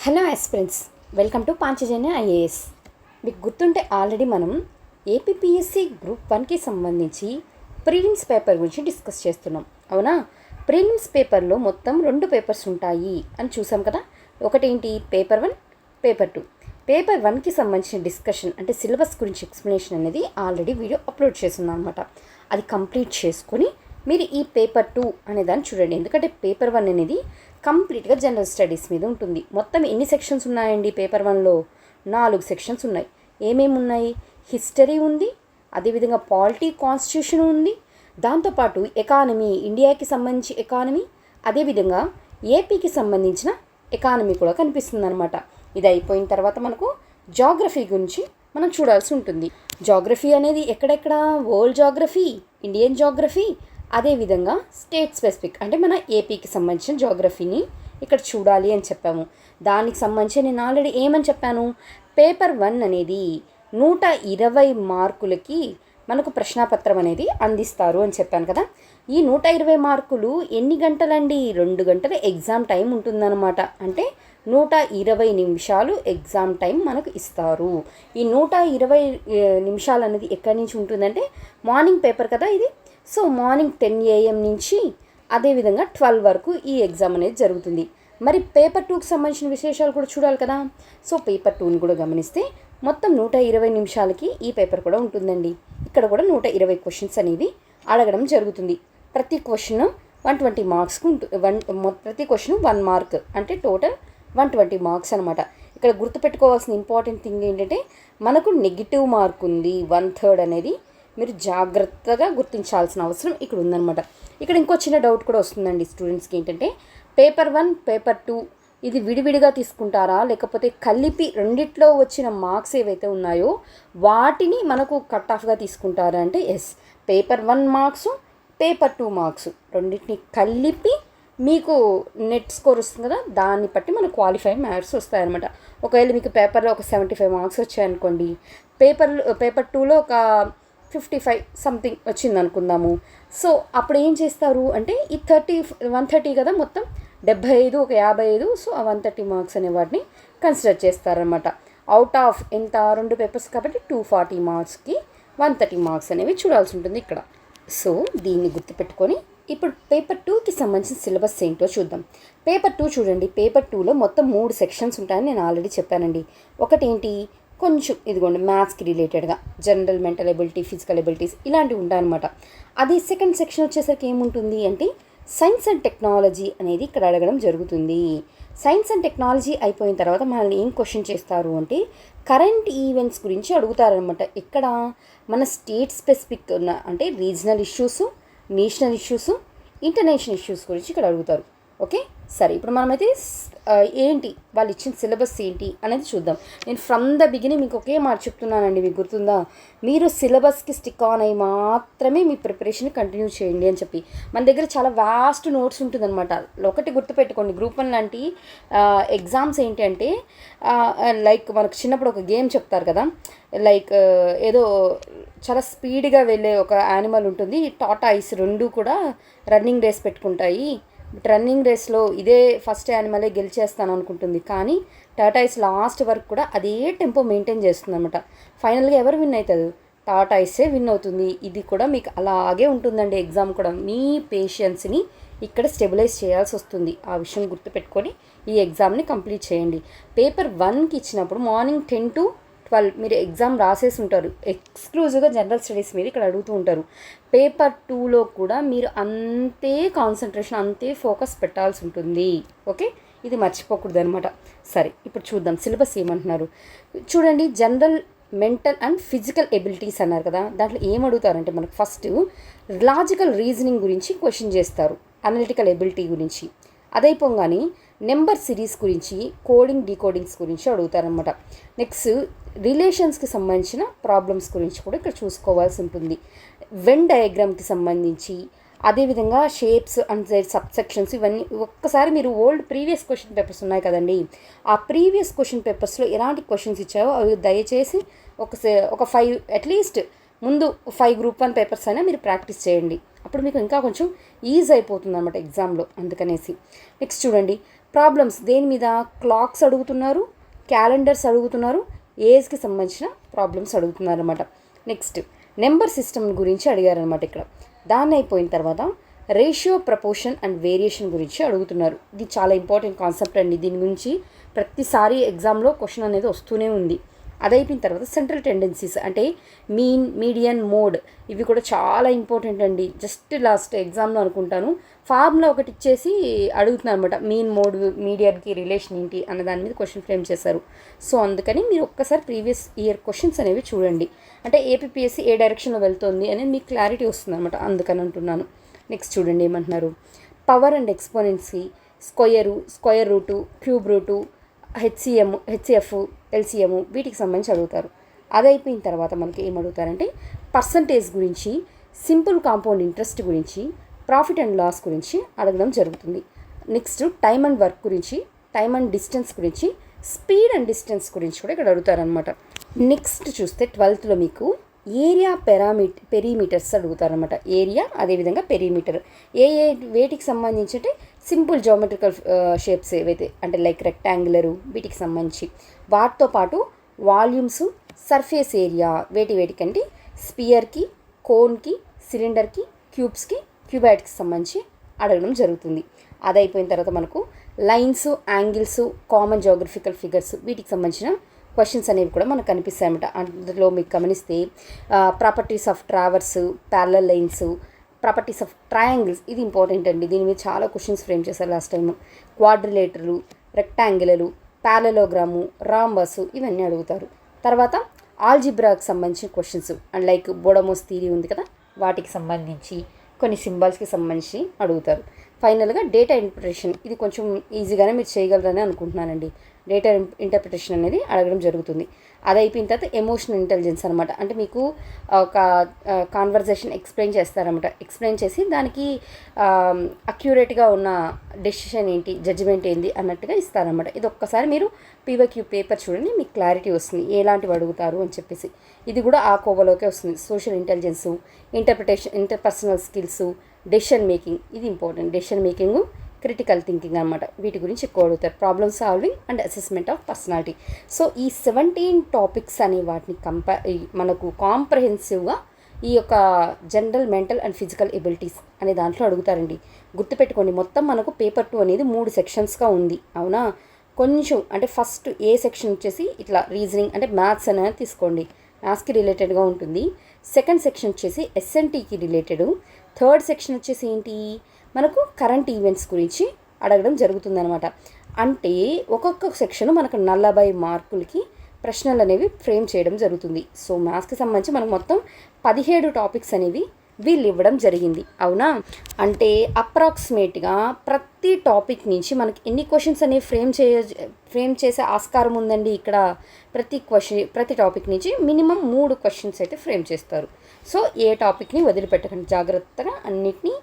Hello aspirants, welcome to Panchajanya IAS. మీకు గుర్తుంటే already మనం ఏపీపీఎస్సీ గ్రూప్ 1కి సంబంధించి ప్రిలిమ్స్ పేపర్ గురించి డిస్కస్ చేస్తున్నాం, అవునా? ప్రిలిమ్స్ పేపర్లో మొత్తం 2 పేపర్స్ ఉంటాయి అని చూసాం కదా. ఒకటేంటి, పేపర్ 1, పేపర్ 2. పేపర్ 1కి సంబంధించిన డిస్కషన్ అంటే సిలబస్ గురించి ఎక్స్ప్లెనేషన్ అనేది ఆల్రెడీ వీడియో అప్లోడ్ చేస్తున్నాం అనమాట. అది కంప్లీట్ చేసుకొని మీరు ఈ పేపర్ 2 అనే దాన్ని చూడండి. ఎందుకంటే పేపర్ 1 అనేది కంప్లీట్గా జనరల్ స్టడీస్ మీద ఉంటుంది. మొత్తం ఎన్ని సెక్షన్స్ ఉన్నాయండి పేపర్ 1లో? 4 సెక్షన్స్ ఉన్నాయి. ఏమేమి ఉన్నాయి? హిస్టరీ ఉంది, అదేవిధంగా పాలిటీ, కాన్స్టిట్యూషన్ ఉంది, దాంతోపాటు ఎకానమీ, ఇండియాకి సంబంధించి ఎకానమీ, అదేవిధంగా ఏపీకి సంబంధించిన ఎకానమీ కూడా కనిపిస్తుంది అనమాట. ఇది అయిపోయిన తర్వాత మనకు జాగ్రఫీ గురించి మనం చూడాల్సి ఉంటుంది. జాగ్రఫీ అనేది ఎక్కడెక్కడ? వరల్డ్ జాగ్రఫీ, ఇండియన్ జాగ్రఫీ, అదేవిధంగా స్టేట్ స్పెసిఫిక్ అంటే మన ఏపీకి సంబంధించిన జాగ్రఫీని ఇక్కడ చూడాలి అని చెప్పాము. దానికి సంబంధించి నేను ఆల్రెడీ ఏమని చెప్పాను, పేపర్ 1 అనేది 120 మార్కులకి మనకు ప్రశ్నాపత్రం అనేది అందిస్తారు అని చెప్పాను కదా. ఈ 120 మార్కులు ఎన్ని గంటలండి? 2 గంటల ఎగ్జామ్ టైం ఉంటుందన్నమాట. అంటే 120 నిమిషాలు ఎగ్జామ్ టైం మనకు ఇస్తారు. ఈ 120 నిమిషాలు అనేది ఎక్కడి నుంచి ఉంటుందంటే, మార్నింగ్ పేపర్ కదా ఇది. సో మార్నింగ్ 10 AM నుంచి అదేవిధంగా 12 వరకు ఈ ఎగ్జామ్ అనేది జరుగుతుంది. మరి పేపర్ 2కి సంబంధించిన విశేషాలు కూడా చూడాలి కదా. సో పేపర్ 2ని కూడా గమనిస్తే మొత్తం 120 నిమిషాలకి ఈ పేపర్ కూడా ఉంటుందండి. ఇక్కడ కూడా 120 క్వశ్చన్స్ అనేవి అడగడం జరుగుతుంది. ప్రతి క్వశ్చన్ 120 మార్క్స్కు ప్రతి క్వశ్చన్ 1 మార్క్, అంటే టోటల్ 120 మార్క్స్ అనమాట. ఇక్కడ గుర్తుపెట్టుకోవాల్సిన ఇంపార్టెంట్ థింగ్ ఏంటంటే, మనకు నెగిటివ్ మార్క్ ఉంది 1/3 అనేది. మీరు జాగ్రత్తగా గుర్తించాల్సిన అవసరం ఇక్కడ ఉందన్నమాట. ఇక్కడ ఇంకో చిన్న డౌట్ కూడా వస్తుందండి స్టూడెంట్స్కి. ఏంటంటే పేపర్ 1, పేపర్ 2 ఇది విడివిడిగా తీసుకుంటారా, లేకపోతే కలిపి రెండిట్లో వచ్చిన మార్క్స్ ఏవైతే ఉన్నాయో వాటిని మనకు కట్ ఆఫ్గా తీసుకుంటారా అంటే, yes, paper 1 marks, paper 2 marks రెండింటిని కలిపి మీకు నెట్ స్కోర్ వస్తుంది కదా, దాన్ని బట్టి మనకు క్వాలిఫైయింగ్ మార్క్స్ వస్తాయన్నమాట. ఒకవేళ మీకు పేపర్లో ఒక 75 మార్క్స్ వచ్చాయనుకోండి, పేపర్ 2లో ఒక 55 సంథింగ్ వచ్చింది అనుకుందాము. సో అప్పుడు ఏం చేస్తారు అంటే, ఈ 130 కదా, మొత్తం 75, ఒక 55, సో ఆ 130 మార్క్స్ అనే వాటిని కన్సిడర్ చేస్తారనమాట. అవుట్ ఆఫ్ ఎంత? 2 పేపర్స్ కాబట్టి 240 మార్క్స్కి 130 మార్క్స్ అనేవి చూడాల్సి ఉంటుంది ఇక్కడ. సో దీన్ని గుర్తుపెట్టుకొని ఇప్పుడు పేపర్ 2కి సంబంధించిన సిలబస్ ఏంటో చూద్దాం. పేపర్ 2 చూడండి. పేపర్ 2లో మొత్తం 3 సెక్షన్స్ ఉంటాయని నేను ఆల్రెడీ చెప్పానండి. ఒకటేంటి, కొంచెం ఇదిగోండి మ్యాథ్స్కి రిలేటెడ్గా general, mental ability, physical abilities ఇలాంటివి ఉంటాయన్నమాట. అదే సెకండ్ సెక్షన్ వచ్చేసరికి ఏముంటుంది అంటే, సైన్స్ అండ్ టెక్నాలజీ అనేది ఇక్కడ అడగడం జరుగుతుంది. సైన్స్ అండ్ టెక్నాలజీ అయిపోయిన తర్వాత మనల్ని ఏం క్వశ్చన్ చేస్తారు అంటే, కరెంట్ ఈవెంట్స్ గురించి అడుగుతారనమాట. ఇక్కడ మన స్టేట్ స్పెసిఫిక్ ఉన్న అంటే regional issues, national issues, international issues గురించి ఇక్కడ అడుగుతారు. ఓకే, సరే. ఇప్పుడు మనమైతే ఏంటి వాళ్ళు ఇచ్చిన సిలబస్ ఏంటి అనేది చూద్దాం. నేను ఫ్రమ్ ద బిగినింగ్ మీకు ఒకే మాట చెప్తున్నానండి, మీకు గుర్తుందా? మీరు సిలబస్కి స్టిక్ ఆన్ అయ్యి మాత్రమే మీ ప్రిపరేషన్ కంటిన్యూ చేయండి అని చెప్పి. మన దగ్గర చాలా వాస్ట్ నోట్స్ ఉంటుందన్నమాట. ఒకటి గుర్తుపెట్టుకోండి, గ్రూప్ 1 లాంటి ఎగ్జామ్స్ ఏంటి అంటే, లైక్ మనకు చిన్నప్పుడు ఒక గేమ్ చెప్తారు కదా, లైక్ ఏదో చాలా స్పీడ్గా వెళ్ళే ఒక యానిమల్ ఉంటుంది, టాటాయిస్, 2 కూడా రన్నింగ్ రేస్ పెట్టుకుంటాయి. రన్నింగ్ రేస్లో ఇదే ఫస్ట్ యానిమలే గెలిచేస్తాను అనుకుంటుంది, కానీ టాటాయిస్ లాస్ట్ వరకు కూడా అదే టెంపో మెయింటైన్ చేస్తుంది అనమాట. ఫైనల్గా ఎవరు విన్ అవుతుంది? టాటాయిసే విన్ అవుతుంది. ఇది కూడా మీకు అలాగే ఉంటుందండి. ఎగ్జామ్ కూడా మీ పేషెన్స్ని ఇక్కడ స్టెబిలైజ్ చేయాల్సి వస్తుంది. ఆ విషయం గుర్తుపెట్టుకొని ఈ ఎగ్జామ్ని కంప్లీట్ చేయండి. పేపర్ 1కి ఇచ్చినప్పుడు మార్నింగ్ 10 to 12 మీరు ఎగ్జామ్ రాసేసి ఉంటారు. ఎక్స్క్లూజివ్గా జనరల్ స్టడీస్ మీద ఇక్కడ అడుగుతూ ఉంటారు. పేపర్ 2లో కూడా మీరు అంతే కాన్సన్ట్రేషన్, అంతే ఫోకస్ పెట్టాల్సి ఉంటుంది. ఓకే, ఇది మర్చిపోకూడదు అనమాట. సరే, ఇప్పుడు చూద్దాం సిలబస్ ఏమంటున్నారు చూడండి. General, mental and physical abilities అన్నారు కదా, దాంట్లో ఏం అడుగుతారంటే మనకు ఫస్ట్ లాజికల్ రీజనింగ్ గురించి క్వశ్చన్ చేస్తారు, అనలిటికల్ ఎబిలిటీ గురించి. అదైపోగానే నెంబర్ సిరీస్ గురించి, కోడింగ్, డీకోడింగ్స్ గురించి అడుగుతారనమాట. నెక్స్ట్ రిలేషన్స్కి సంబంధించిన ప్రాబ్లమ్స్ గురించి కూడా ఇక్కడ చూసుకోవాల్సి ఉంటుంది. వెన్ డయాగ్రామ్కి సంబంధించి, అదేవిధంగా షేప్స్ అండ్ సబ్సెక్షన్స్, ఇవన్నీ ఒక్కసారి మీరు ఓల్డ్ ప్రీవియస్ క్వశ్చన్ పేపర్స్ ఉన్నాయి కదండి, ఆ ప్రీవియస్ క్వశ్చన్ పేపర్స్లో ఎలాంటి క్వశ్చన్స్ ఇచ్చాయో అవి దయచేసి ఒక 5 అట్లీస్ట్ ముందు 5 గ్రూప్ 1 పేపర్స్ అయినా మీరు ప్రాక్టీస్ చేయండి. అప్పుడు మీకు ఇంకా కొంచెం ఈజీ అయిపోతుంది అన్నమాట ఎగ్జామ్లో. అందుకనేసి నెక్స్ట్ చూడండి, ప్రాబ్లమ్స్ దేని మీద, క్లాక్స్ అడుగుతున్నారు, క్యాలెండర్స్ అడుగుతున్నారు, ఏజ్కి సంబంధించిన ప్రాబ్లమ్స్ అడుగుతున్నారు అనమాట. నెక్స్ట్ నెంబర్ సిస్టమ్ గురించి అడిగారనమాట ఇక్కడ. దాన్ని అయిపోయిన తర్వాత రేషియో, ప్రపోర్షన్ అండ్ వేరియేషన్ గురించి అడుగుతున్నారు. ఇది చాలా ఇంపార్టెంట్ కాన్సెప్ట్ అండి. దీని గురించి ప్రతిసారి ఎగ్జామ్లో క్వశ్చన్ అనేది వస్తూనే ఉంది. అది అయిపోయిన తర్వాత సెంట్రల్ టెండెన్సీస్ అంటే మీన్, మీడియన్, మోడ్ ఇవి కూడా చాలా ఇంపార్టెంట్ అండి. జస్ట్ లాస్ట్ ఎగ్జామ్లో అనుకుంటాను ఫార్ములా ఒకటి ఇచ్చేసి అడుగుతున్నారు అనమాట. మీన్, మోడ్, మీడియన్కి రిలేషన్ ఏంటి అన్న దాని మీద క్వశ్చన్ ఫ్రేమ్ చేశారు. సో అందుకని మీరు ఒక్కసారి ప్రీవియస్ ఇయర్ క్వశ్చన్స్ అనేవి చూడండి. అంటే ఏపీఎస్సీ ఏ డైరెక్షన్లో వెళ్తుంది అనేది మీకు క్లారిటీ వస్తుంది అనమాట. అందుకని అంటున్నాను. నెక్స్ట్ చూడండి ఏమంటున్నారు. Power and exponents, square root, cube root, HCF, LCM వీటికి సంబంధించి అడుగుతారు. అది అయిపోయిన తర్వాత మనకి ఏం అడుగుతారంటే పర్సంటేజ్ గురించి, సింపుల్ కాంపౌండ్ ఇంట్రెస్ట్ గురించి, ప్రాఫిట్ అండ్ లాస్ గురించి అడగడం జరుగుతుంది. నెక్స్ట్ టైమ్ అండ్ వర్క్ గురించి, టైమ్ అండ్ డిస్టెన్స్ గురించి, స్పీడ్ అండ్ డిస్టెన్స్ గురించి కూడా ఇక్కడ అడుగుతారనమాట. నెక్స్ట్ చూస్తే 12th మీకు ఏరియా, పెరీమీటర్స్ అడుగుతారనమాట. ఏరియా అదేవిధంగా పెరీమీటర్ వేటికి సంబంధించి అంటే సింపుల్ జామెట్రికల్ షేప్స్ ఏవైతే అంటే లైక్ రెక్టాంగులరు వీటికి సంబంధించి, వాటితో పాటు వాల్యూమ్స్, సర్ఫేస్ ఏరియా వేటికంటే స్పియర్కి, కోన్కి, సిలిండర్కి, క్యూబ్స్కి, క్యూబాయిడ్కి సంబంధించి అడగడం జరుగుతుంది. అది అయిపోయిన తర్వాత మనకు lines, angles, common geographical figures వీటికి సంబంధించిన క్వశ్చన్స్ అనేవి కూడా మనకు కనిపిస్తాయి అన్నమాట. అందులో మీకు గమనిస్తే properties of traverse, parallel lines, properties of triangles ఇది ఇంపార్టెంట్ అండి. దీని మీద చాలా క్వశ్చన్స్ ఫ్రేమ్ చేశారు లాస్ట్ టైం. క్వాడ్రిలేటర్లు, రెక్టాంగిలలు, ప్యారలోగ్రాము, రాంబస్ ఇవన్నీ అడుగుతారు. తర్వాత ఆల్జిబ్రాకి సంబంధించిన క్వశ్చన్స్ అండ్ లైక్ బోడమోస్ థియరీ ఉంది కదా, వాటికి సంబంధించి కొన్ని సింబల్స్కి సంబంధించి అడుగుతారు. ఫైనల్గా డేటా ఇంటర్ప్రిటేషన్ ఇది కొంచెం ఈజీగానే మీరు చేయగలరని అనుకుంటున్నానండి. డేటా ఇంటర్ప్రిటేషన్ అనేది అడగడం జరుగుతుంది. అది అయిపోయిన తర్వాత ఎమోషనల్ ఇంటెలిజెన్స్ అనమాట. అంటే మీకు ఒక కాన్వర్జేషన్ ఎక్స్ప్లెయిన్ చేస్తారనమాట. ఎక్స్ప్లెయిన్ చేసి దానికి అక్యురేట్గా ఉన్న డెసిషన్ ఏంటి, జడ్జిమెంట్ ఏంటి అన్నట్టుగా ఇస్తారనమాట. ఇది ఒక్కసారి మీరు పీవైక్యూ పేపర్ చూడండి, మీకు క్లారిటీ వస్తుంది ఎలాంటివి అడుగుతారు అని చెప్పేసి. ఇది కూడా ఆ కోవలోకే వస్తుంది. Social intelligence, interpersonal skills, decision making ఇది important. Decision making, critical thinking అనమాట. వీటి గురించి ఎక్కువ అడుగుతారు. Problem solving and assessment of personality. So ఈ 17 టాపిక్స్ అనే వాటిని మనకు కాంప్రహెన్సివ్గా ఈ యొక్క general, mental and physical abilities అనే దాంట్లో అడుగుతారండి. గుర్తుపెట్టుకోండి, మొత్తం మనకు పేపర్ 2 అనేది 3 సెక్షన్స్గా ఉంది. అవునా, కొంచెం అంటే ఫస్ట్ ఏ సెక్షన్ వచ్చేసి ఇట్లా రీజనింగ్ అంటే మ్యాథ్స్ అనేది తీసుకోండి, మ్యాథ్స్కి రిలేటెడ్గా ఉంటుంది. సెకండ్ సెక్షన్ వచ్చేసి ఎస్ఎన్టీకి రిలేటెడ్. థర్డ్ సెక్షన్ వచ్చేసి ఏంటి మనకు కరెంట్ ఈవెంట్స్ గురించి అడగడం జరుగుతుందనమాట. అంటే ఒక్కొక్క సెక్షన్ మనకు 40 మార్కులకి ప్రశ్నలు అనేవి ఫ్రేమ్ చేయడం జరుగుతుంది. సో మ్యాథ్స్కి సంబంధించి మనకు మొత్తం 17 టాపిక్స్ అనేవి వీళ్ళు ఇవ్వడం జరిగింది. అవునా, అంటే అప్రాక్సిమేట్గా ప్రతి టాపిక్ నుంచి మనకి ఎన్ని క్వశ్చన్స్ అనేవి ఫ్రేమ్ చేసే ఆస్కారం ఉందండి. ఇక్కడ ప్రతి టాపిక్ నుంచి మినిమం 3 క్వశ్చన్స్ అయితే ఫ్రేమ్ చేస్తారు. సో ఏ టాపిక్ని వదిలిపెట్టకండి, జాగ్రత్తగా అన్నిటినీ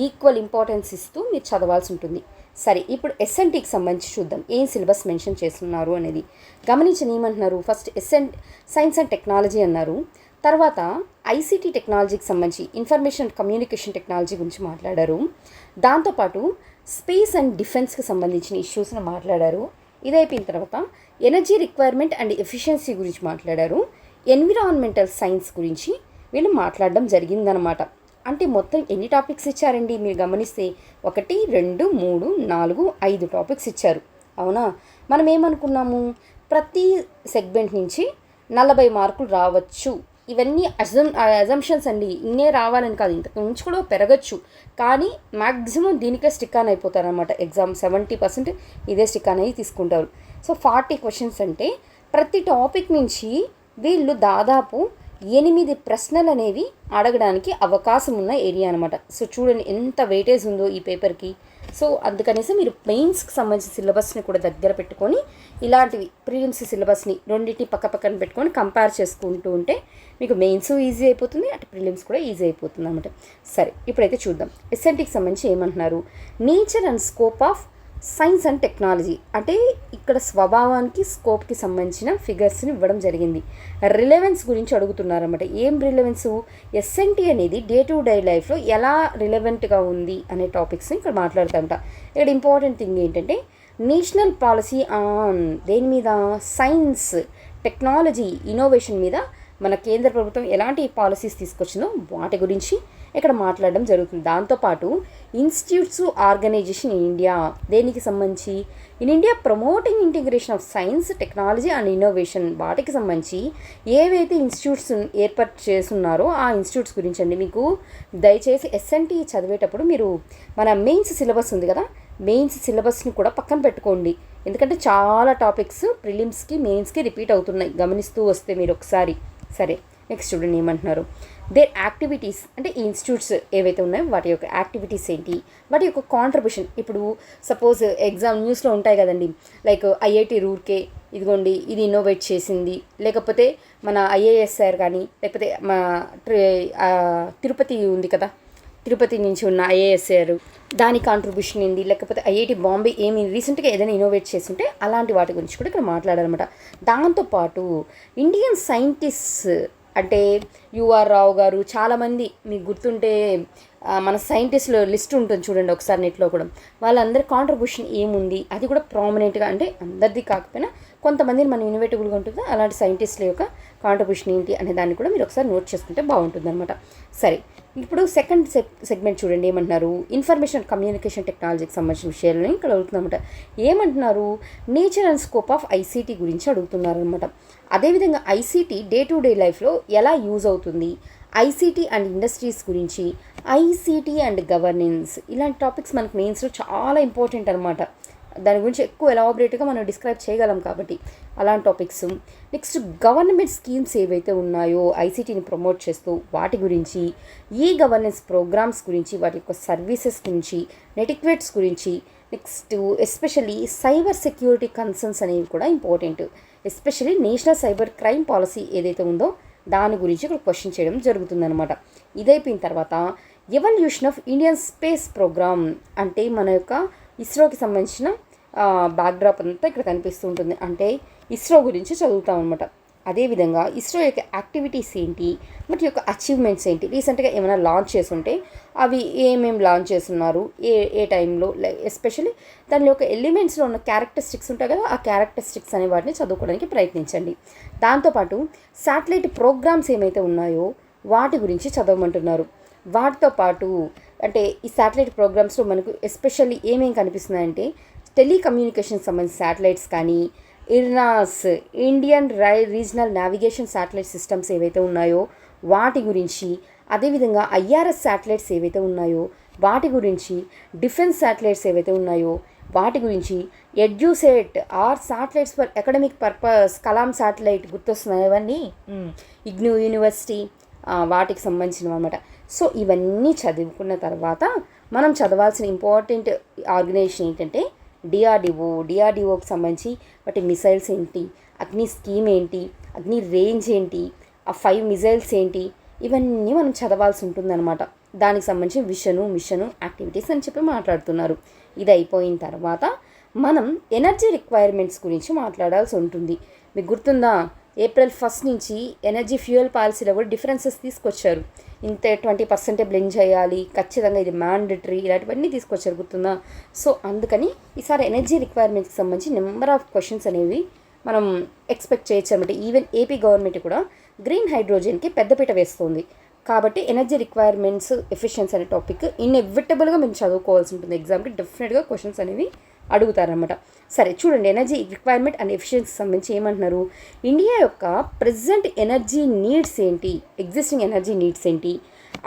ఈక్వల్ ఇంపార్టెన్స్ ఇస్తూ మీరు చదవాల్సి ఉంటుంది. సరే, ఇప్పుడు ఎస్ఎన్టీకి సంబంధించి చూద్దాం ఏం సిలబస్ మెన్షన్ చేస్తున్నారు అనేది. గమనించని ఏమంటున్నారు, ఫస్ట్ సైన్స్ అండ్ టెక్నాలజీ అన్నారు. తర్వాత ఐసీటీ టెక్నాలజీకి సంబంధించి ఇన్ఫర్మేషన్ అండ్ కమ్యూనికేషన్ టెక్నాలజీ గురించి మాట్లాడారు. దాంతోపాటు స్పేస్ అండ్ డిఫెన్స్కి సంబంధించిన ఇష్యూస్ని మాట్లాడారు. ఇది అయిపోయిన తర్వాత ఎనర్జీ రిక్వైర్మెంట్ అండ్ ఎఫిషియన్సీ గురించి మాట్లాడారు. ఎన్విరాన్మెంటల్ సైన్స్ గురించి వీళ్ళు మాట్లాడడం జరిగిందనమాట. అంటే మొత్తం ఎన్ని టాపిక్స్ ఇచ్చారండి మీరు గమనిస్తే 1, 2, 3, 4, 5 టాపిక్స్ ఇచ్చారు. అవునా, మనం ఏమనుకున్నాము ప్రతి సెగ్మెంట్ నుంచి 40 మార్కులు రావచ్చు. ఇవన్నీ అజంప్షన్స్ అండి. ఇన్నే రావాలని కాదు, ఇంతకు మించి కూడా పెరగచ్చు. కానీ మ్యాక్సిమం దీనికే స్టిక్ ఆన్ అయిపోతారనమాట. ఎగ్జామ్ 70% ఇదే స్టిక్ ఆన్ అయ్యి తీసుకుంటారు. సో 40 క్వశ్చన్స్ అంటే ప్రతి టాపిక్ నుంచి వీళ్ళు దాదాపు 8 ప్రశ్నలు అనేవి అడగడానికి అవకాశం ఉన్న ఏరియా అనమాట. సో చూడండి ఎంత వెయిటేజ్ ఉందో ఈ పేపర్కి. సో అందుకనేసి మీరు మెయిన్స్కి సంబంధించిన సిలబస్ని కూడా దగ్గర పెట్టుకొని ఇలాంటివి ప్రిలిమ్స్ సిలబస్ని రెండింటిని పక్కన పెట్టుకొని కంపేర్ చేసుకుంటూ ఉంటే మీకు మెయిన్స్ ఈజీ అయిపోతుంది, అటు ప్రిలిమ్స్ కూడా ఈజీ అయిపోతుంది అనమాట. సరే, ఇప్పుడైతే చూద్దాం ఎస్ఎన్టీకి సంబంధించి ఏమంటున్నారు. Nature and scope of science and technology అంటే ఇక్కడ స్వభావానికి, స్కోప్కి సంబంధించిన ఫిగర్స్ని ఇవ్వడం జరిగింది. రిలవెన్స్ గురించి అడుగుతున్నారన్నమాట. ఏం రిలవెన్సు, ఎస్ఎన్టీ అనేది డే టు డే లైఫ్లో ఎలా రిలవెంట్గా ఉంది అనే టాపిక్స్ని ఇక్కడ మాట్లాడుతుంట. ఇక్కడ ఇంపార్టెంట్ థింగ్ ఏంటంటే నేషనల్ పాలసీ ఆన్ దేని మీద, సైన్స్ టెక్నాలజీ ఇన్నోవేషన్ మీద మన కేంద్ర ప్రభుత్వం ఎలాంటి పాలసీస్ తీసుకొచ్చిందో వాటి గురించి ఇక్కడ మాట్లాడడం జరుగుతుంది. దాంతోపాటు ఇన్స్టిట్యూట్స్ ఆర్గనైజేషన్ ఇన్ ఇండియా దేనికి సంబంధించి, in India promoting integration of science technology and innovation వాటికి సంబంధించి ఏవైతే ఇన్స్టిట్యూట్స్ ఏర్పాటు చేస్తున్నారో ఆ ఇన్స్టిట్యూట్స్ గురించి అండి. మీకు దయచేసి ఎస్ఎన్టీ చదివేటప్పుడు మీరు మన మెయిన్స్ సిలబస్ ఉంది కదా, మెయిన్స్ సిలబస్ని కూడా పక్కన పెట్టుకోండి. ఎందుకంటే చాలా టాపిక్స్ ప్రిలిమ్స్కి మెయిన్స్కి రిపీట్ అవుతున్నాయి, గమనిస్తూ వస్తే మీరు ఒకసారి. సరే, నెక్స్ట్ చూడండి ఏమంటున్నారు. దేర్ యాక్టివిటీస్ అంటే ఈ ఇన్స్టిట్యూట్స్ ఏవైతే ఉన్నాయో వాటి యొక్క యాక్టివిటీస్ ఏంటి, వాటి యొక్క కాంట్రిబ్యూషన్. ఇప్పుడు సపోజ్ ఎగ్జామ్ న్యూస్లో ఉంటాయి కదండి, లైక్ ఐఐటి రూర్కే ఇదిగోండి ఇది ఇన్నోవేట్ చేసింది, లేకపోతే మన ఐఏఎస్ఆర్ కానీ, లేకపోతే మా తిరుపతి ఉంది కదా, తిరుపతి నుంచి ఉన్న ఐఏఎస్ఆర్ దాని కాంట్రిబ్యూషన్ ఏంది, లేకపోతే ఐఐటి బాంబే ఏమి రీసెంట్గా ఏదైనా ఇన్నోవేట్ చేస్తుంటే అలాంటి వాటి గురించి కూడా ఇక్కడ మాట్లాడాలన్నమాట. దాంతోపాటు ఇండియన్ సైంటిస్ట్స్ అంటే యుఆర్ రావు గారు, చాలామంది మీకు గుర్తుంటే మన సైంటిస్టుల లిస్ట్ ఉంటుంది చూడండి ఒకసారి నెట్లో కూడా, వాళ్ళందరి కాంట్రిబ్యూషన్ ఏముంది అది కూడా ప్రామినెంట్గా, అంటే అందరిది కాకపోయినా కొంతమందిని మనం ఇన్నోవేటివ్గా ఉంటుంది, అలాంటి సైంటిస్టుల యొక్క కాంట్రిబ్యూషన్ ఏంటి అనే దాన్ని కూడా మీరు ఒకసారి నోట్ చేసుకుంటే బాగుంటుంది అనమాట. సరే, ఇప్పుడు సెకండ్ సెగ్మెంట్ చూడండి ఏమంటున్నారు. ఇన్ఫర్మేషన్ కమ్యూనికేషన్ టెక్నాలజీకి సంబంధించిన విషయాలని ఇక్కడ అడుగుతుందన్నమాట. ఏమంటున్నారు, nature and scope of ICT గురించి అడుగుతున్నారు అనమాట. అదేవిధంగా ఐసీటీ డే టు డే లైఫ్లో ఎలా యూజ్ అవుతుంది, ఐసీటీ అండ్ ఇండస్ట్రీస్ గురించి, ఐసీటీ అండ్ గవర్నెన్స్, ఇలాంటి టాపిక్స్ మనకు మెయిన్స్లో చాలా ఇంపార్టెంట్ అనమాట. దాని గురించి ఎక్కువ ఎలాబరేట్గా మనం డిస్క్రైబ్ చేయగలం కాబట్టి అలాంటి టాపిక్స్. నెక్స్ట్ గవర్నమెంట్ స్కీమ్స్ ఏవైతే ఉన్నాయో ఐసీటీని ప్రమోట్ చేస్తూ వాటి గురించి, ఈ గవర్నెన్స్ ప్రోగ్రామ్స్ గురించి, వాటి యొక్క సర్వీసెస్ గురించి, నెటిక్వేట్స్ గురించి, next especially cyber security concerns అనేవి కూడా important. Especially national cyber crime policy ఏదైతే ఉందో దాని గురించి ఇక్కడ క్వశ్చన్ చేయడం జరుగుతుందన్నమాట. ఇదైపోయిన తర్వాత evolution of Indian space program అంటే మన యొక్క ఇస్రోకి సంబంధించిన బ్యాక్డ్రాప్ అంతా ఇక్కడ కనిపిస్తూ ఉంటుంది, అంటే ఇస్రో గురించి చదువుతాం అనమాట. అదేవిధంగా ఇస్రో యొక్క యాక్టివిటీస్ ఏంటి, వాటి యొక్క అచీవ్మెంట్స్ ఏంటి, రీసెంట్గా ఏమైనా లాంచ్ చేస్తుంటే అవి ఏమేమి లాంచ్ చేస్తున్నారు, ఏ టైంలో, ఎస్పెషల్లీ దాని యొక్క ఎలిమెంట్స్లో ఉన్న క్యారెక్టరిస్టిక్స్ ఉంటాయి కదా, ఆ క్యారెక్టరిస్టిక్స్ అనే వాటిని చదువుకోవడానికి ప్రయత్నించండి. దాంతోపాటు శాటిలైట్ ప్రోగ్రామ్స్ ఏమైతే ఉన్నాయో వాటి గురించి చదవమంటున్నారు. వాటితో పాటు అంటే ఈ శాటిలైట్ ప్రోగ్రామ్స్లో మనకు ఎస్పెషల్లీ ఏమేమి కనిపిస్తున్నాయంటే టెలికమ్యూనికేషన్ సంబంధించిన శాటిలైట్స్ కానీ, IRNSS Indian regional navigation satellite systems ఏవైతే ఉన్నాయో వాటి గురించి, అదేవిధంగా ఐఆర్ఎస్ శాటిలైట్స్ ఏవైతే ఉన్నాయో వాటి గురించి, డిఫెన్స్ శాటిలైట్స్ ఏవైతే ఉన్నాయో వాటి గురించి, EDUSAT are satellites for academic purpose, Kalam satellite గుర్తొస్తున్నాయి ఇవన్నీ, ఇగ్నూ యూనివర్సిటీ వాటికి సంబంధించినవి అనమాట. సో ఇవన్నీ చదువుకున్న తర్వాత మనం చదవాల్సిన ఇంపార్టెంట్ ఆర్గనైజేషన్ ఏంటంటే డిఆర్డిఓకి సంబంధించి వాటి మిసైల్స్ ఏంటి, అగ్ని స్కీమ్ ఏంటి, అగ్ని రేంజ్ ఏంటి, ఆ 5 మిసైల్స్ ఏంటి, ఇవన్నీ మనం చదవాల్సి ఉంటుందన్నమాట. దానికి సంబంధించి మిషను యాక్టివిటీస్ అని చెప్పి మాట్లాడుతున్నారు. ఇది అయిపోయిన తర్వాత మనం ఎనర్జీ రిక్వైర్మెంట్స్ గురించి మాట్లాడాల్సి ఉంటుంది. మీకు గుర్తుందా, April 1 నుంచి ఎనర్జీ ఫ్యూయల్ పాలసీలో కూడా డిఫరెన్సెస్ తీసుకొచ్చారు. ఇంత 20% బ్లెండ్ చేయాలి, ఖచ్చితంగా ఇది మ్యాండటరీ, ఇలాంటివన్నీ తీసుకొచ్చారు, గుర్తుందా. సో అందుకని ఈసారి ఎనర్జీ రిక్వైర్మెంట్స్కి సంబంధించి నెంబర్ ఆఫ్ క్వశ్చన్స్ అనేవి మనం ఎక్స్పెక్ట్ చేయొచ్చు అనమాట. ఈవెన్ ఏపీ గవర్నమెంట్ కూడా గ్రీన్ హైడ్రోజన్కి పెద్దపీట వేస్తుంది. కాబట్టి ఎనర్జీ రిక్వైర్మెంట్స్ ఎఫిషియన్సీ అనే టాపిక్ ఇన్ఎవిటబుల్గా మేము చదువుకోవాల్సి ఉంటుంది. ఎగ్జామ్కి డెఫినెట్గా క్వశ్చన్స్ అనేవి అడుగుతారనమాట. సరే చూడండి, ఎనర్జీ రిక్వైర్మెంట్ అండ్ ఎఫిషియన్సీ సంబంధించి ఏమంటున్నారు, ఇండియా యొక్క ప్రెజెంట్ ఎనర్జీ నీడ్స్ ఏంటి, ఎగ్జిస్టింగ్ ఎనర్జీ నీడ్స్ ఏంటి,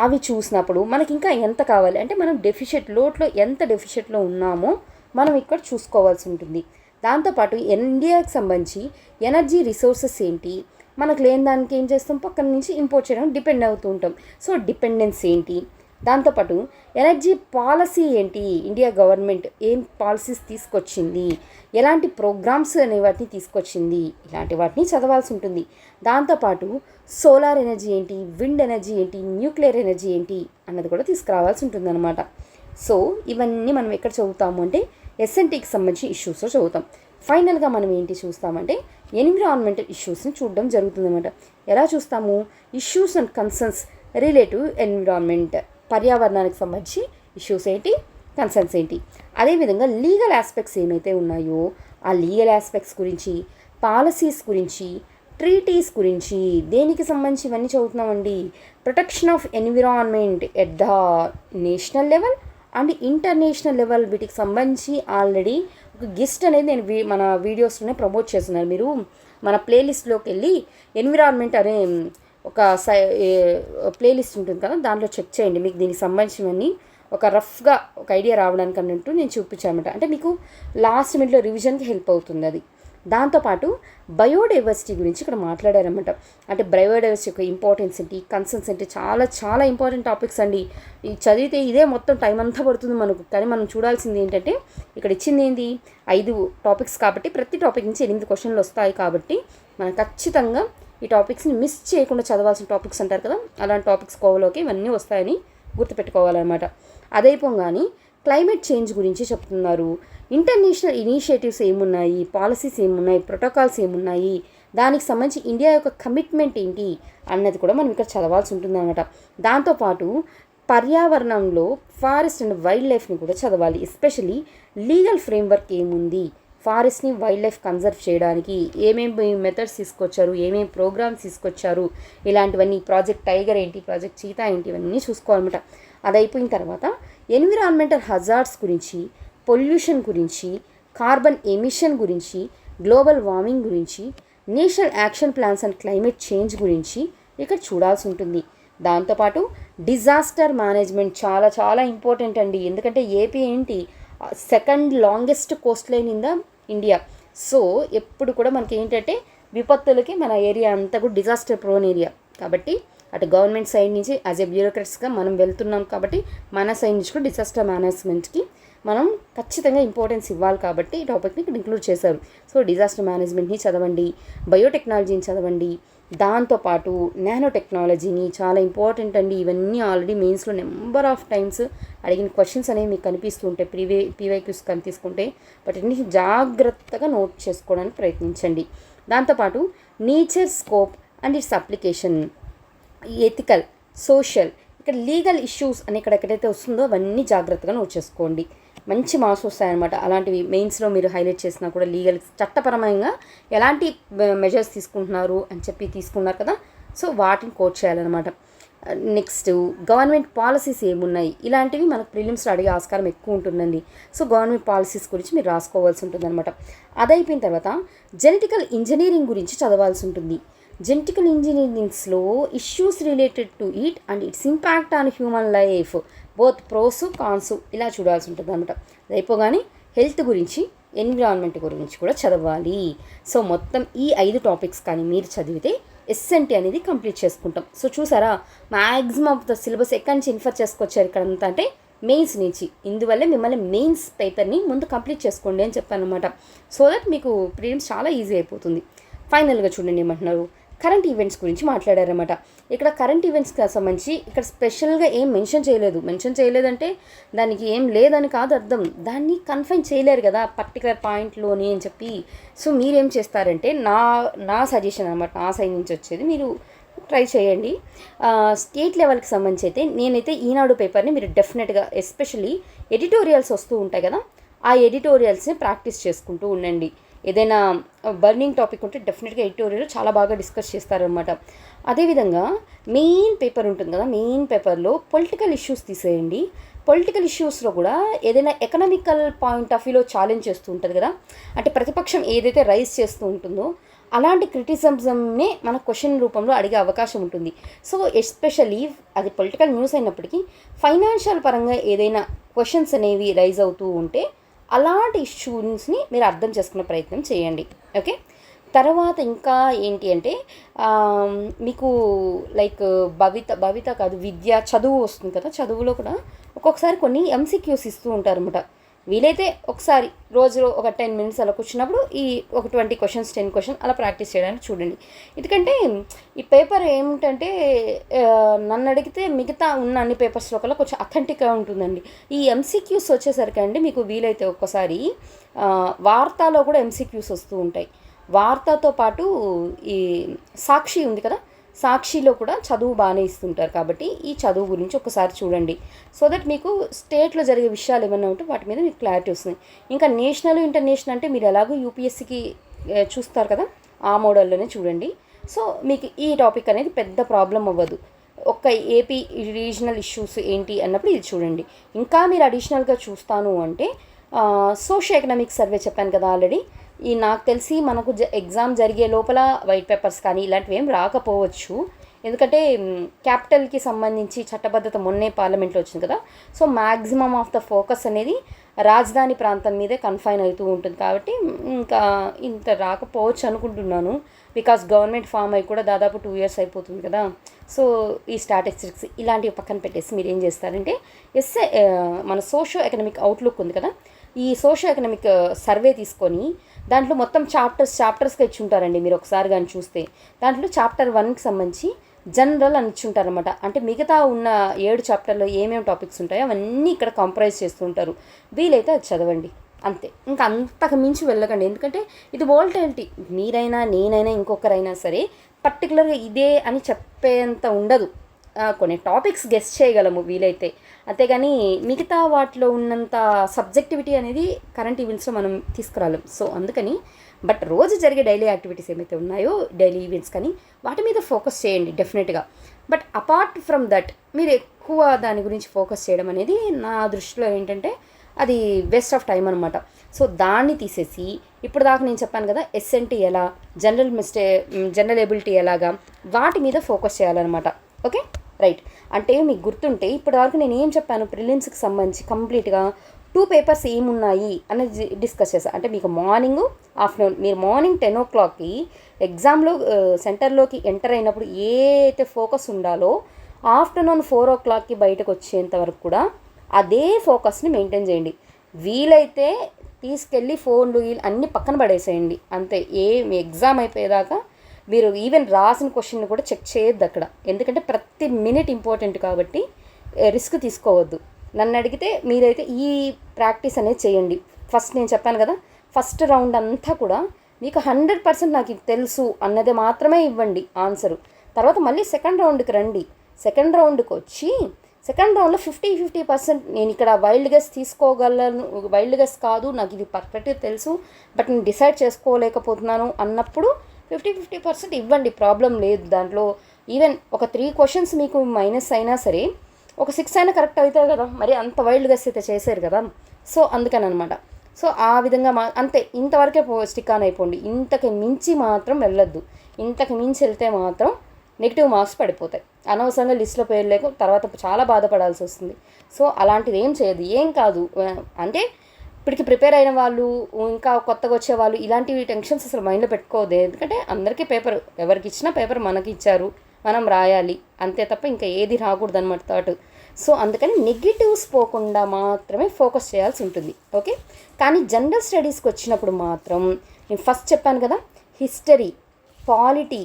అవి చూసినప్పుడు మనకి ఇంకా ఎంత కావాలి అంటే మనం లోట్లో ఎంత డెఫిషియట్లో ఉన్నామో మనం ఇక్కడ చూసుకోవాల్సి ఉంటుంది. దాంతోపాటు ఇండియాకి సంబంధించి ఎనర్జీ రిసోర్సెస్ ఏంటి, మనకు లేని దానికి ఏం చేస్తాం, పక్కన నుంచి ఇంపోర్ట్ చేయడం డిపెండ్ అవుతూ ఉంటాం. సో డిపెండెన్స్ ఏంటి, దాంతోపాటు ఎనర్జీ పాలసీ ఏంటి, ఇండియా గవర్నమెంట్ ఏం పాలసీస్ తీసుకొచ్చింది, ఎలాంటి ప్రోగ్రామ్స్ అనే వాటిని తీసుకొచ్చింది, ఇలాంటి వాటిని చదవాల్సి ఉంటుంది. దాంతోపాటు సోలార్ ఎనర్జీ ఏంటి, విండ్ ఎనర్జీ ఏంటి, న్యూక్లియర్ ఎనర్జీ ఏంటి అన్నది కూడా తీసుకురావాల్సి ఉంటుందన్నమాట. సో ఇవన్నీ మనం ఎక్కడ చదువుతాము అంటే ఎస్ఎన్టీకి సంబంధించి ఇష్యూస్లో చదువుతాం. ఫైనల్గా మనం ఏంటి చూస్తామంటే ఎన్విరాన్మెంటల్ ఇష్యూస్ని చూడడం జరుగుతుందన్నమాట. ఎలా చూస్తాము, issues and concerns relative environment, పర్యావరణానికి సంబంధించి ఇష్యూస్ ఏంటి, కన్సర్న్స్ ఏంటి. అదేవిధంగా లీగల్ ఆస్పెక్ట్స్ ఏమైతే ఉన్నాయో ఆ లీగల్ ఆస్పెక్ట్స్ గురించి, పాలసీస్ గురించి, ట్రీటీస్ గురించి, దేనికి సంబంధించి ఇవన్నీ చదువుతున్నామండి. Protection of environment at the national level and international level, వీటికి సంబంధించి ఆల్రెడీ ఒక గిస్ట్ అనేది నేను మన వీడియోస్లోనే ప్రమోట్ చేస్తున్నాను. మీరు మన ప్లేలిస్ట్లోకి వెళ్ళి ఎన్విరాన్మెంట్ అనే ఒక ప్లేలిస్ట్ ఉంటుంది కదా, దాంట్లో చెక్ చేయండి. మీకు దీనికి సంబంధించినవన్నీ ఒక రఫ్గా ఒక ఐడియా రావడానికి అన్నట్టు నేను చూపించానమాట. అంటే మీకు లాస్ట్ మినిట్లో రివిజన్కి హెల్ప్ అవుతుంది అది. దాంతోపాటు బయోడైవర్సిటీ గురించి ఇక్కడ మాట్లాడారన్నమాట. అంటే బయోడైవర్సిటీ యొక్క ఇంపార్టెన్స్ ఏంటి, కన్సర్న్స్ ఏంటి, చాలా చాలా ఇంపార్టెంట్ టాపిక్స్ అండి. ఈ చదివితే ఇదే మొత్తం టైం అంతా పడుతుంది మనకు. కానీ మనం చూడాల్సింది ఏంటంటే ఇక్కడ ఇచ్చింది ఏంటి, 5 టాపిక్స్ కాబట్టి ప్రతి టాపిక్ నుంచి 8 క్వశ్చన్లు వస్తాయి. కాబట్టి మనం ఖచ్చితంగా ఈ టాపిక్స్ని మిస్ చేయకుండా చదవాల్సిన టాపిక్స్ అంటారు కదా, అలాంటి టాపిక్స్ కోవలోకి ఇవన్నీ వస్తాయని గుర్తుపెట్టుకోవాలన్నమాట. అదైపోగానే క్లైమేట్ చేంజ్ గురించి చెప్తున్నారు. ఇంటర్నేషనల్ ఇనిషియేటివ్స్ ఏమున్నాయి, పాలసీస్ ఏమున్నాయి, ప్రోటోకాల్స్ ఏమున్నాయి, దానికి సంబంధించి ఇండియా యొక్క కమిట్మెంట్ ఏంటి అన్నది కూడా మనం ఇక్కడ చదవాల్సి ఉంటుంది అనమాట. దాంతోపాటు పర్యావరణంలో ఫారెస్ట్ అండ్ వైల్డ్ లైఫ్ని కూడా చదవాలి. ఎస్పెషలీ లీగల్ ఫ్రేమ్వర్క్ ఏముంది, ఫారెస్ట్ని వైల్డ్ లైఫ్ కన్జర్వ్ చేయడానికి ఏమేమి మెథడ్స్ తీసుకొచ్చారు, ఏమేమి ప్రోగ్రామ్స్ తీసుకొచ్చారు, ఇలాంటివన్నీ, ప్రాజెక్ట్ టైగర్ ఏంటి, ప్రాజెక్ట్ చీతా ఏంటి, ఇవన్నీ చూసుకోవాలన్నమాట. అది అయిపోయిన తర్వాత ఎన్విరాన్మెంటల్ హజార్డ్స్ గురించి, పొల్యూషన్ గురించి, కార్బన్ ఎమిషన్ గురించి, గ్లోబల్ వార్మింగ్ గురించి, national action plans and climate change గురించి ఇక్కడ చూడాల్సి ఉంటుంది. దాంతోపాటు డిజాస్టర్ మేనేజ్మెంట్ చాలా చాలా ఇంపార్టెంట్ అండి. ఎందుకంటే ఏపీ ఏంటి, second longest Coast line in the India. So ఎప్పుడు కూడా మనకి ఏంటంటే విపత్తులకి మన ఏరియా అంతా కూడా డిజాస్టర్ ప్రోన్ ఏరియా. కాబట్టి అటు గవర్నమెంట్ సైడ్ నుంచి యాజ్ ఏ బ్యూరోక్రాట్స్గా మనం వెళ్తున్నాం. కాబట్టి మన సైడ్ నుంచి కూడా డిజాస్టర్ మేనేజ్మెంట్కి మనం ఖచ్చితంగా ఇంపార్టెన్స్ ఇవ్వాలి. కాబట్టి ఈ టాపిక్ని ఇక్కడ ఇంక్లూడ్ చేశారు. సో డిజాస్టర్ మేనేజ్మెంట్ని చదవండి, బయోటెక్నాలజీని చదవండి, దాంతోపాటు నానో టెక్నాలజీని, చాలా ఇంపార్టెంట్ అండి. ఇవన్నీ ఆల్రెడీ మెయిన్స్లో నెంబర్ ఆఫ్ టైమ్స్ అడిగిన క్వశ్చన్స్ అనేవి మీకు కనిపిస్తూ ఉంటాయి పీవైక్యూస్ కానీ తీసుకుంటే. బట్ అన్ని జాగ్రత్తగా నోట్ చేసుకోవడానికి ప్రయత్నించండి. దాంతోపాటు nature scope and it's application, ethical, social, ఇక్కడ లీగల్ ఇష్యూస్ అని ఇక్కడ ఎక్కడైతే వస్తుందో అవన్నీ జాగ్రత్తగా నోట్ చేసుకోండి. మంచి మార్క్స్ వస్తాయన్నమాట. అలాంటివి మెయిన్స్లో మీరు హైలైట్ చేసినా కూడా లీగల్, చట్టపరమైన ఎలాంటి మెజర్స్ తీసుకుంటున్నారు అని చెప్పి తీసుకున్నారు కదా, సో వాటిని కోట్ చేయాలన్నమాట. నెక్స్ట్ గవర్నమెంట్ పాలసీస్ ఏమున్నాయి, ఇలాంటివి మనకు ప్రిలిమ్స్లో అడిగే ఆస్కారం ఎక్కువ ఉంటుందండి. సో గవర్నమెంట్ పాలసీస్ గురించి మీరు రాసుకోవాల్సి ఉంటుందన్నమాట. అదైపోయిన తర్వాత జెనెటికల్ ఇంజనీరింగ్ గురించి చదవాల్సి ఉంటుంది. జెనెటికల్ ఇంజనీరింగ్స్లో issues related to it and its impact on human life, both pros cons, ఇలా చూడాల్సి ఉంటుంది అనమాట. అయిపోగానే హెల్త్ గురించి, ఎన్విరాన్మెంట్ గురించి కూడా చదవాలి. సో మొత్తం ఈ 5 టాపిక్స్ కానీ మీరు చదివితే ఎస్ఎన్టీ అనేది కంప్లీట్ చేసుకుంటాం. సో చూసారా, మ్యాక్సిమం ఆఫ్ ద సిలబస్ ఎక్కడి నుంచి ఇన్ఫర్ చేసుకొచ్చారు ఇక్కడ అంతా అంటే మెయిన్స్ నుంచి. ఇందువల్లే మిమ్మల్ని మెయిన్స్ పేపర్ని ముందు కంప్లీట్ చేసుకోండి అని చెప్పాను అనమాట. సో దట్ మీకు ప్రిలిమ్స్ చాలా ఈజీ అయిపోతుంది. ఫైనల్గా చూడండి ఏమంటున్నారు, కరెంట్ ఈవెంట్స్ గురించి మాట్లాడారన్నమాట. ఇక్కడ కరెంట్ ఈవెంట్స్కి సంబంధించి ఇక్కడ స్పెషల్గా ఏం మెన్షన్ చేయలేదంటే దానికి ఏం లేదని కాదు అర్థం, దాన్ని కన్ఫైన్ చేయలేరు కదా పర్టికులర్ పాయింట్లోని అని చెప్పి. సో మీరేం చేస్తారంటే నా సజెషన్ అనమాట, నా సైడ్ నుంచి వచ్చేది మీరు ట్రై చేయండి. స్టేట్ లెవెల్కి సంబంధించి అయితే నేనైతే ఈనాడు పేపర్ని మీరు డెఫినెట్గా, ఎస్పెషల్లీ ఎడిటోరియల్స్ వస్తూ ఉంటాయి కదా, ఆ ఎడిటోరియల్స్ని ప్రాక్టీస్ చేసుకుంటూ ఉండండి. ఏదైనా బర్నింగ్ టాపిక్ ఉంటే డెఫినెట్గా ఎడిటోరియల్ చాలా బాగా డిస్కస్ చేస్తారనమాట. అదేవిధంగా మెయిన్ పేపర్ ఉంటుంది కదా, మెయిన్ పేపర్లో పొలిటికల్ ఇష్యూస్ తీసేయండి. పొలిటికల్ ఇష్యూస్లో కూడా ఏదైనా ఎకనామికల్ పాయింట్ ఆఫ్ వ్యూలో ఛాలెంజ్ చేస్తూ ఉంటుంది కదా, అంటే ప్రతిపక్షం ఏదైతే రైజ్ చేస్తూ ఉంటుందో అలాంటి క్రిటిసిజంనే మన క్వశ్చన్ రూపంలో అడిగే అవకాశం ఉంటుంది. సో ఎస్పెషల్లీ అది పొలిటికల్ న్యూస్ అయినప్పటికీ ఫైనాన్షియల్ పరంగా ఏదైనా క్వశ్చన్స్ అనేవి రైజ్ అవుతూ ఉంటే అలాంటి ఇష్యూస్ని మీరు అర్థం చేసుకునే ప్రయత్నం చేయండి. ఓకే, తర్వాత ఇంకా ఏంటి అంటే మీకు లైక్ భవిత కాదు విద్య, చదువు వస్తుంది కదా, చదువులో కూడా ఒక్కొక్కసారి కొన్ని ఎంసీక్యూస్ ఇస్తూ ఉంటారు అనమాట. వీలైతే ఒకసారి రోజులో ఒక 10 minutes అలా కూర్చున్నప్పుడు ఈ ఒక 20 questions 10 questions అలా ప్రాక్టీస్ చేయడానికి చూడండి. ఎందుకంటే ఈ పేపర్ ఏమిటంటే నన్ను అడిగితే మిగతా ఉన్న అన్ని పేపర్స్లో కల్లా కొంచెం అథెంటిక్గా ఉంటుందండి. ఈ ఎంసీక్యూస్ వచ్చేసరికి అండి మీకు వీలైతే ఒక్కసారి వార్తాలో కూడా ఎంసీక్యూస్ వస్తూ ఉంటాయి. వార్తతో పాటు ఈ సాక్షి ఉంది కదా, సాక్షిలో కూడా చదువు బాగానే ఇస్తుంటారు. కాబట్టి ఈ చదువు గురించి ఒకసారి చూడండి. సో దట్ మీకు స్టేట్లో జరిగే విషయాలు ఏమైనా ఉంటే వాటి మీద మీకు క్లారిటీ వస్తుంది. ఇంకా నేషనల్ ఇంటర్నేషనల్ అంటే మీరు ఎలాగో యూపీఎస్సీకి చూస్తారు కదా, ఆ మోడల్లోనే చూడండి. సో మీకు ఈ టాపిక్ అనేది పెద్ద ప్రాబ్లం అవ్వదు. ఒక్క ఏపీ రీజనల్ ఇష్యూస్ ఏంటి అన్నప్పుడు ఇది చూడండి. ఇంకా మీరు అడిషనల్గా చూస్తాను అంటే సోషియో ఎకనామిక్ సర్వే చెప్పాను కదా ఆల్రెడీ. ఈ నాకు తెలిసి మనకు ఎగ్జామ్ జరిగే లోపల వైట్ పేపర్స్ కానీ ఇలాంటివి ఏం రాకపోవచ్చు. ఎందుకంటే క్యాపిటల్కి సంబంధించి చట్టబద్ధత మొన్నే పార్లమెంట్లో వచ్చింది కదా. So maximum of the focus అనేది రాజధాని ప్రాంతం మీదే కన్ఫైన్ అవుతూ ఉంటుంది. కాబట్టి ఇంకా ఇంత రాకపోవచ్చు అనుకుంటున్నాను. బికాస్ గవర్నమెంట్ ఫామ్ అయి కూడా దాదాపు 2 years అయిపోతుంది కదా. సో ఈ స్టాటిస్టిక్స్ ఇలాంటివి పక్కన పెట్టేసి మీరు ఏం చేస్తారంటే మన సోషియో ఎకనామిక్ అవుట్లుక్ ఉంది కదా, ఈ సోషియో ఎకనామిక్ సర్వే తీసుకొని దాంట్లో మొత్తం చాప్టర్స్గా ఇచ్చుంటారండి. మీరు ఒకసారి కానీ చూస్తే దాంట్లో చాప్టర్ 1కి సంబంధించి జనరల్ అని ఇచ్చుంటారనమాట. అంటే మిగతా ఉన్న 7 చాప్టర్లో ఏమేమి టాపిక్స్ ఉంటాయో అవన్నీ ఇక్కడ కంప్రైజ్ చేస్తుంటారు. వీలైతే అది చదవండి అంతే. ఇంకా అంతకు మించి వెళ్ళకండి. ఎందుకంటే ఇది వోల్టాలిటీ. మీరైనా నేనైనా ఇంకొకరైనా సరే పర్టికులర్గా ఇదే అని చెప్పేంత ఉండదు. కొన్ని టాపిక్స్ గెస్ట్ చేయగలము వీలైతే, అంతేగాని మిగతా వాటిలో ఉన్నంత సబ్జెక్టివిటీ అనేది కరెంట్ ఈవెంట్స్లో మనం తీసుకురాలేం. సో అందుకని బట్ రోజు జరిగే డైలీ యాక్టివిటీస్ ఏమైతే ఉన్నాయో డైలీ ఈవెంట్స్ కానీ వాటి మీద ఫోకస్ చేయండి డెఫినెట్గా. బట్ అపార్ట్ ఫ్రమ్ దట్ మీరు ఎక్కువ దాని గురించి ఫోకస్ చేయడం అనేది నా దృష్టిలో ఏంటంటే అది వేస్ట్ ఆఫ్ టైం అనమాట. సో దాన్ని తీసేసి ఇప్పుడు దాకా నేను చెప్పాను కదా ఎస్ఎన్టీ ఎలా, జనరల్ ఎబిలిటీ ఎలాగా, వాటి మీద ఫోకస్ చేయాలన్నమాట. Okay right. అంటే మీకు గుర్తుంటే ఇప్పటివరకు నేను ఏం చెప్పాను, ప్రిలిమ్స్కి సంబంధించి కంప్లీట్గా 2 పేపర్స్ ఏమున్నాయి అనేది డిస్కస్ చేశాను. అంటే మీకు మార్నింగ్ ఆఫ్టర్నూన్, మీరు మార్నింగ్ 10 o'clockకి ఎగ్జామ్లో సెంటర్లోకి ఎంటర్ అయినప్పుడు ఏ అయితే ఫోకస్ ఉండాలో ఆఫ్టర్నూన్ 4 o'clockకి బయటకు వచ్చేంత వరకు కూడా అదే ఫోకస్ని మెయింటైన్ చేయండి. వీలైతే తీసుకెళ్ళి ఫోన్లు అన్నీ పక్కన పడేసేయండి అంతే. మీ ఎగ్జామ్ అయిపోయేదాకా మీరు ఈవెన్ రాసిన క్వశ్చన్ కూడా చెక్ చేయొద్దు అక్కడ. ఎందుకంటే ప్రతి మినిట్ ఇంపార్టెంట్ కాబట్టి రిస్క్ తీసుకోవద్దు. నన్ను అడిగితే మీరైతే ఈ ప్రాక్టీస్ అనేది చేయండి. ఫస్ట్ నేను చెప్పాను కదా, ఫస్ట్ రౌండ్ అంతా కూడా మీకు 100% నాకు ఇది తెలుసు అన్నది మాత్రమే ఇవ్వండి ఆన్సరు. తర్వాత మళ్ళీ సెకండ్ రౌండ్కి రండి. సెకండ్ రౌండ్కి వచ్చి సెకండ్ రౌండ్లో 50% నేను ఇక్కడ వైల్డ్ గెస్ తీసుకోగలను, వైల్డ్ గెస్ కాదు నాకు ఇది పర్ఫెక్ట్గా తెలుసు బట్ నేను డిసైడ్ చేసుకోలేకపోతున్నాను అన్నప్పుడు 50% ఇవ్వండి, ప్రాబ్లం లేదు దాంట్లో. ఈవెన్ ఒక 3 questions మీకు మైనస్ అయినా సరే ఒక 6 అయినా కరెక్ట్ అవుతాయి కదా, మరి అంత వైల్డ్ గెస్ అయితే చేశారు కదా. సో అందుకని అనమాట. సో ఆ విధంగా అంతే, ఇంతవరకే స్టిక్ ఆన్ అయిపోండి. ఇంతకు మించి మాత్రం వెళ్ళొద్దు. ఇంతకు మించి వెళ్తే మాత్రం నెగిటివ్ మార్క్స్ పడిపోతాయి. అనవసరంగా లిస్ట్లో పేరు లేక తర్వాత చాలా బాధపడాల్సి వస్తుంది. సో అలాంటిది ఏం చేయదు. ఏం కాదు అంటే ఇప్పటికి ప్రిపేర్ అయిన వాళ్ళు, ఇంకా కొత్తగా వచ్చే వాళ్ళు ఇలాంటివి టెన్షన్స్ అసలు మైండ్లో పెట్టుకోవద్దు. ఎందుకంటే అందరికీ పేపర్, ఎవరికి ఇచ్చిన పేపర్ మనకి ఇచ్చారు, మనం రాయాలి అంతే తప్ప ఇంకా ఏది రాకూడదు అనమాట థాట్. సో అందుకని నెగిటివ్స్ పోకుండా మాత్రమే ఫోకస్ చేయాల్సి ఉంటుంది. ఓకే. కానీ జనరల్ స్టడీస్కి వచ్చినప్పుడు మాత్రం నేను ఫస్ట్ చెప్పాను కదా, హిస్టరీ, పాలిటీ,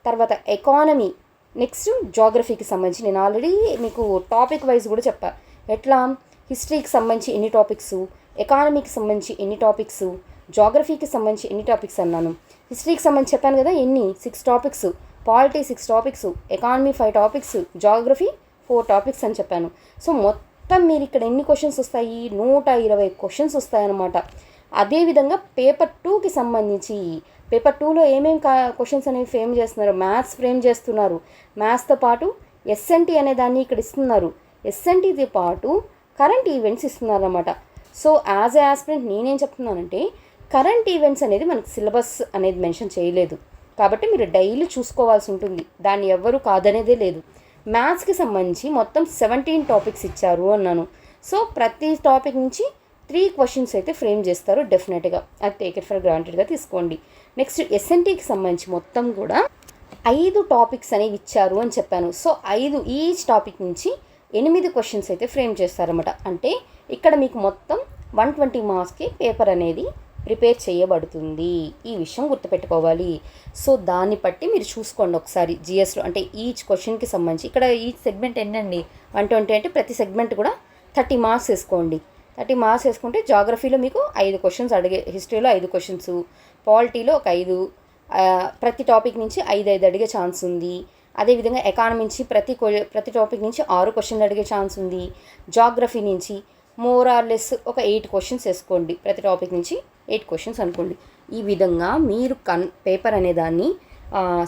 తర్వాత ఎకానమీ, నెక్స్ట్ జాగ్రఫీకి సంబంధించి నేను ఆల్రెడీ మీకు టాపిక్ వైజ్ కూడా చెప్పాను. ఎట్లా హిస్టరీకి సంబంధించి ఎన్ని టాపిక్స్, ఎకానమీకి సంబంధించి ఎన్ని టాపిక్స్, జాగ్రఫీకి సంబంధించి ఎన్ని టాపిక్స్ అన్నాను. హిస్టరీకి సంబంధించి చెప్పాను కదా 6 topics, polity 6 topics, economy 5 topics, geography 4 topics అని చెప్పాను. సో మొత్తం మీరు ఇక్కడ ఎన్ని క్వశ్చన్స్ వస్తాయి, 120 క్వశ్చన్స్ వస్తాయన్నమాట. అదేవిధంగా పేపర్ 2కి సంబంధించి పేపర్ 2లో ఏమేమి క్వశ్చన్స్ అనేవి ఫ్రేమ్ చేస్తున్నారు, మ్యాథ్స్ ఫ్రేమ్ చేస్తున్నారు. మ్యాథ్స్తో పాటు ఎస్ఎన్టీ అనే దాన్ని ఇక్కడ ఇస్తున్నారు. ఎస్ఎన్టీతో పాటు కరెంట్ ఈవెంట్స్ ఇస్తున్నారు అన్నమాట. సో యాజ్ ఏ ఆస్పిరెంట్ నేనేం చెప్తున్నానంటే కరెంట్ ఈవెంట్స్ అనేది మనకి సిలబస్ అనేది మెన్షన్ చేయలేదు కాబట్టి మీరు డైలీ చూసుకోవాల్సి ఉంటుంది. దాన్ని ఎవ్వరూ కాదనేదే లేదు. మ్యాథ్స్కి సంబంధించి మొత్తం 17 టాపిక్స్ ఇచ్చారు అన్నాను. సో ప్రతి టాపిక్ నుంచి 3 క్వశ్చన్స్ అయితే ఫ్రేమ్ చేస్తారు డెఫినెట్గా. అది టేక్ ఇట్ ఫర్ గ్రాంటెడ్గా తీసుకోండి. నెక్స్ట్ ఎస్ఎన్టీకి సంబంధించి మొత్తం కూడా 5 టాపిక్స్ అనేవి ఇచ్చారు అని చెప్పాను. సో 5 ఈచ్ టాపిక్ నుంచి 8 క్వశ్చన్స్ అయితే ఫ్రేమ్ చేస్తారన్నమాట. అంటే ఇక్కడ మీకు మొత్తం 120 మార్క్స్కి పేపర్ అనేది ప్రిపేర్ చేయబడుతుంది. ఈ విషయం గుర్తుపెట్టుకోవాలి. సో దాన్ని బట్టి మీరు చూసుకోండి ఒకసారి జిఎస్లో. అంటే ఈచ్ క్వశ్చన్కి సంబంధించి ఇక్కడ ఈచ్ సెగ్మెంట్ ఎన్నండి 120 అంటే ప్రతి సెగ్మెంట్ కూడా 30 మార్క్స్ వేసుకోండి. 30 మార్క్స్ వేసుకుంటే జాగ్రఫీలో మీకు 5 క్వశ్చన్స్ అడిగే, హిస్టరీలో 5 క్వశ్చన్స్, పాలిటీలో ఒక 5, ప్రతి టాపిక్ నుంచి 5 అడిగే ఛాన్స్ ఉంది. అదేవిధంగా ఎకానమీ నుంచి ప్రతి టాపిక్ నుంచి 6 క్వశ్చన్లు అడిగే ఛాన్స్ ఉంది. జాగ్రఫీ నుంచి మోర్ ఆర్ లెస్ ఒక 8 క్వశ్చన్స్ వేసుకోండి. ప్రతి టాపిక్ నుంచి 8 క్వశ్చన్స్ అనుకోండి. ఈ విధంగా మీరు పేపర్ అనే దాన్ని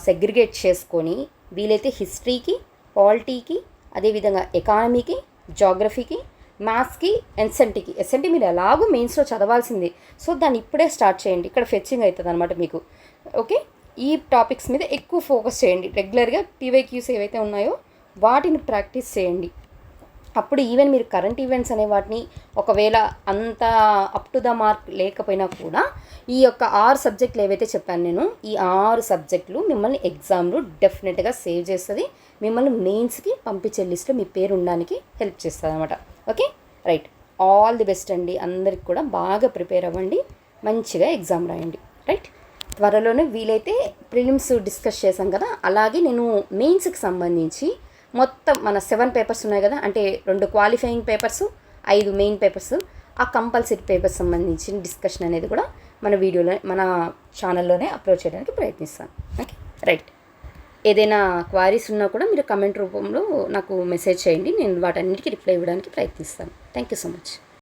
సెగ్రిగేట్ చేసుకొని వీలైతే హిస్టరీకి, పాలిటీకి, అదేవిధంగా ఎకానమీకి, జాగ్రఫీకి, మ్యాథ్స్కి, ఎస్ఎన్టీ మీరు ఎలాగో మెయిన్స్లో చదవాల్సిందే. సో దాన్ని ఇప్పుడే స్టార్ట్ చేయండి. ఇక్కడ ఫెచ్చింగ్ అవుతుంది అనమాట మీకు. ఓకే, ఈ టాపిక్స్ మీద ఎక్కువ ఫోకస్ చేయండి. రెగ్యులర్గా పీవైక్యూస్ ఏవైతే ఉన్నాయో వాటిని ప్రాక్టీస్ చేయండి. అప్పుడు ఈవెన్ మీరు కరెంట్ ఈవెంట్స్ అనే వాటిని ఒకవేళ అంత అప్ టు ద మార్క్ లేకపోయినా కూడా ఈ యొక్క 6 సబ్జెక్టులు ఏవైతే చెప్పాను నేను, ఈ 6 సబ్జెక్టులు మిమ్మల్ని ఎగ్జామ్లో డెఫినెట్గా సేవ్ చేస్తుంది. మిమ్మల్ని మెయిన్స్కి పంపించే లిస్ట్లో మీ పేరు ఉండడానికి హెల్ప్ చేస్తుంది అనమాట. Okay, right. All the best అండి. అందరికి కూడా బాగా ప్రిపేర్ అవ్వండి, మంచిగా ఎగ్జామ్ రాయండి. రైట్, త్వరలోనే వీలైతే ప్రిలిమ్స్ డిస్కస్ చేశాం కదా, అలాగే నేను మెయిన్స్కి సంబంధించి మొత్తం మన 7 పేపర్స్ ఉన్నాయి కదా, అంటే 2 క్వాలిఫైయింగ్ పేపర్స్, 5 మెయిన్ పేపర్స్, ఆ కంపల్సరీ పేపర్స్ సంబంధించిన డిస్కషన్ అనేది కూడా మన ఛానల్లోనే అప్లోడ్ చేయడానికి ప్రయత్నిస్తాను. Okay, right. ఏదైనా క్వారీస్ ఉన్నా కూడా మీరు కమెంట్ రూపంలో నాకు మెసేజ్ చేయండి. నేను వాటన్నిటికీ రిప్లై ఇవ్వడానికి ప్రయత్నిస్తాను. Thank you so much.